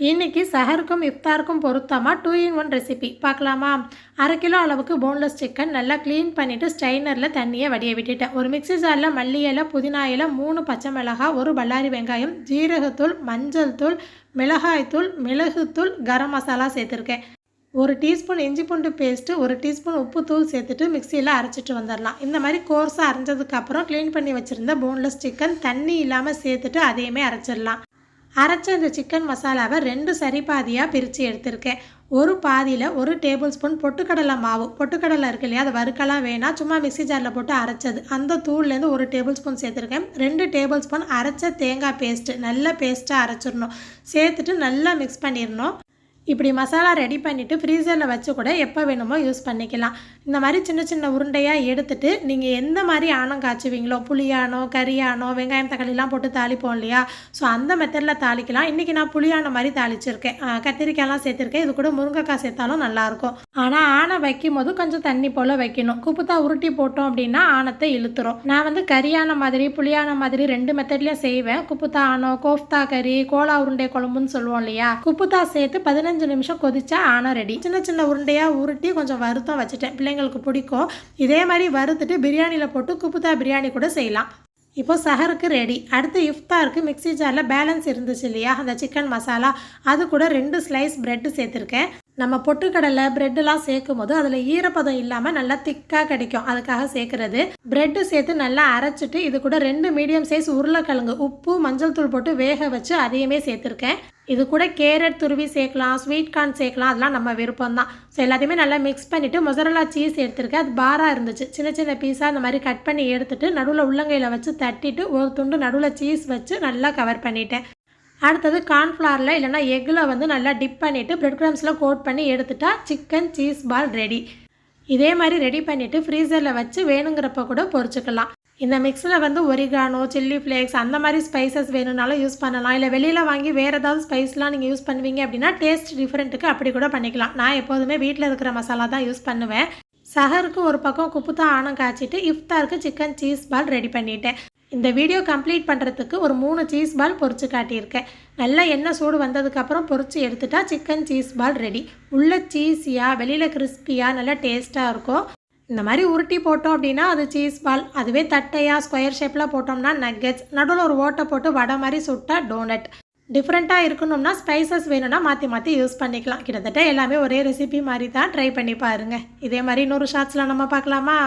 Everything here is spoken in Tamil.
இன்னைக்கு சஹருக்கும் இஃப்தாருக்கும் பொருத்தமாக 2 in 1 ரெசிபி பார்க்கலாமா? 1/2 கிலோ அளவுக்கு போன்லெஸ் சிக்கன் நல்லா க்ளீன் பண்ணிவிட்டு ஸ்ட்ரைனரில் தண்ணியை வடிய விட்டுட்டேன். ஒரு மிக்ஸி ஜாரில் மல்லி இலை, புதினா இலை, 3 பச்சை மிளகாய், 1 பல்லாரி வெங்காயம், ஜீரகத்தூள், மஞ்சள் தூள், மிளகாய்த்தூள், மிளகுத்தூள், கரம் மசாலா சேர்த்துருக்கேன். 1 டீஸ்பூன் இஞ்சி பூண்டு பேஸ்ட்டு, 1 டீஸ்பூன் உப்புத்தூள் சேர்த்துட்டு மிக்சியில் அரைச்சிட்டு வந்துடலாம். இந்த மாதிரி கோர்ஸாக அரைஞ்சதுக்கப்புறம் க்ளீன் பண்ணி வச்சுருந்த போன்லெஸ் சிக்கன் தண்ணி இல்லாமல் சேர்த்துட்டு அதையுமே அரைச்சிடலாம். அரைச்ச இந்த சிக்கன் மசாலாவை 2 சரி பாதியாக பிரித்து எடுத்திருக்கேன். ஒரு பாதியில் 1 டேபிள் ஸ்பூன் பொட்டுக்கடலை மாவு, பொட்டுக்கடலை இருக்கு இல்லையா, அதை வறுக்கலாம் வேணாம், சும்மா மிக்ஸி ஜாரில் போட்டு அரைச்சது, அந்த தூள்லேருந்து 1 டேபிள் ஸ்பூன் சேர்த்துருக்கேன். 2 டேபிள் ஸ்பூன் அரைச்ச தேங்காய் பேஸ்ட்டு, நல்ல பேஸ்ட்டாக அரைச்சிடணும். சேர்த்துட்டு நல்லா மிக்ஸ் பண்ணிடணும். இப்படி மசாலா ரெடி பண்ணிவிட்டு ஃப்ரீசரில் வச்சு கூட எப்போ வேணுமோ யூஸ் பண்ணிக்கலாம். இந்த மாதிரி சின்ன சின்ன உருண்டையாக எடுத்துகிட்டு நீங்கள் எந்த மாதிரி ஆணம் காய்ச்சுவீங்களோ, புளியானோ, கறியானோ, வெங்காயம் தக்காளிலாம் போட்டு தாளிப்போம் இல்லையா, ஸோ அந்த மெத்தடில் தாளிக்கலாம். இன்றைக்கி நான் புளியான மாதிரி தாளிச்சிருக்கேன். கத்திரிக்காயெலாம் சேர்த்துருக்கேன். இது கூட முருங்கைக்காய் சேர்த்தாலும் நல்லாயிருக்கும். ஆனால் ஆணை வைக்கும் போது கொஞ்சம் தண்ணி போல் வைக்கணும். குப்புத்தா உருட்டி போட்டோம் அப்படின்னா ஆணத்தை இழுத்துரும். நான் கறியான மாதிரி புளியான மாதிரி 2 மெத்தட்லேயும் செய்வேன். குப்புத்தா ஆணம், கோஃப்தா கறி, கோலா உருண்டை குழம்புன்னு சொல்லுவோம் இல்லையா, குப்புத்தா சேர்த்து 15 நிமிஷம் கொதிச்சா ஆணம் ரெடி. சின்ன சின்ன உருண்டையாக உருட்டி கொஞ்சம் வறுத்தம் வச்சுட்டேன். பிள்ளைங்களுக்கு பிடிக்கும். இதே மாதிரி வறுத்துட்டு பிரியாணியில் போட்டு குப்புத்தா பிரியாணி கூட செய்யலாம். இப்போ சஹருக்கு ரெடி. அடுத்து இஃப்தாருக்கு மிக்ஸி ஜாரில் பேலன்ஸ் இருந்துச்சு இல்லையா, அந்த சிக்கன் மசாலா, அது கூட 2 ஸ்லைஸ் பிரெட்டு சேர்த்துருக்கேன். நம்ம பொட்டுக்கடலை பிரெட்டெலாம் சேர்க்கும் போது அதில் ஈரப்பதம் இல்லாமல் நல்லா திக்காக கிடைக்கும், அதுக்காக சேர்க்குறது. பிரெட்டு சேர்த்து நல்லா அரைச்சிட்டு இது கூட 2 மீடியம் சைஸ் உருளைக்கிழங்கு உப்பு மஞ்சள் தூள் போட்டு வேக வச்சு அதையுமே சேர்த்துருக்கேன். இது கூட கேரட் துருவி சேர்க்கலாம், ஸ்வீட் கார்ன் சேர்க்கலாம், அதெல்லாம் நம்ம விருப்பம் தான். ஸோ எல்லாத்தையுமே நல்லா மிக்ஸ் பண்ணிவிட்டு மொசரல்லா சீஸ் எடுத்துருக்கேன். அது பாராக இருந்துச்சு. சின்ன சின்ன பீஸாக இந்த மாதிரி கட் பண்ணி எடுத்துகிட்டு நடுவில் உள்ளங்கையில் வச்சு தட்டிட்டு ஒரு துண்டு நடுவில் சீஸ் வச்சு நல்லா கவர் பண்ணிட்டேன். அடுத்தது கார்ன்ஃப்ளவரில் இல்லைனா எக்கில் நல்லா டிப் பண்ணிவிட்டு பிரெட் க்ரம்ஸில் கோட் பண்ணி எடுத்துட்டா சிக்கன் சீஸ் பால் ரெடி. இதே மாதிரி ரெடி பண்ணிவிட்டு ஃப்ரீசரில் வச்சு வேணுங்கிறப்ப கூட பொரிச்சுக்கலாம். இந்த மிக்ஸில் ஒரிகானோ, சில்லி ஃப்ளேக்ஸ் அந்த மாதிரி ஸ்பைசஸ் வேணும்னாலும் யூஸ் பண்ணலாம். இல்லை வெளியில் வாங்கி வேறு ஏதாவது ஸ்பைஸ்லாம் நீங்கள் யூஸ் பண்ணுவீங்க அப்படின்னா டேஸ்ட் டிஃப்ரெண்ட்டுக்கு அப்படி கூட பண்ணிக்கலாம். நான் எப்போதுமே வீட்டில் இருக்கிற மசாலா தான் யூஸ் பண்ணுவேன். சஹருக்கு ஒரு பக்கம் குப்புத்தா ஆணம் காய்ச்சிட்டு இஃப்தாருக்கு சிக்கன் சீஸ் பால் ரெடி பண்ணிட்டேன். இந்த வீடியோ கம்ப்ளீட் பண்ணுறதுக்கு ஒரு 3 சீஸ் பால் பொரிச்சு காட்டியிருக்கேன். நல்லா எண்ணெய் சூடு வந்ததுக்கப்புறம் பொரிச்சு எடுத்துட்டா சிக்கன் சீஸ் பால் ரெடி. உள்ள சீஸியாக வெளியில் கிறிஸ்பியாக நல்லா டேஸ்ட்டாக இருக்கும். இந்த மாதிரி உருட்டி போட்டோம் அப்படின்னா அது சீஸ் பால். அதுவே தட்டையாக ஸ்கொயர் ஷேப்பில் போட்டோம்னா நக்கெட்ஸ். நடுவில் ஒரு ஓட்டை போட்டு வடை மாதிரி சுட்டா டோனட். டிஃப்ரெண்ட்டாக இருக்கணும்னா ஸ்பைசஸ் வேணும்னா மாற்றி மாற்றி யூஸ் பண்ணிக்கலாம். கிட்டத்தட்ட எல்லாமே ஒரே ரெசிபி மாதிரி தான். ட்ரை பண்ணி பாருங்கள். இதே மாதிரி இன்னொரு ஷார்ட்ஸில் நம்ம பார்க்கலாமா?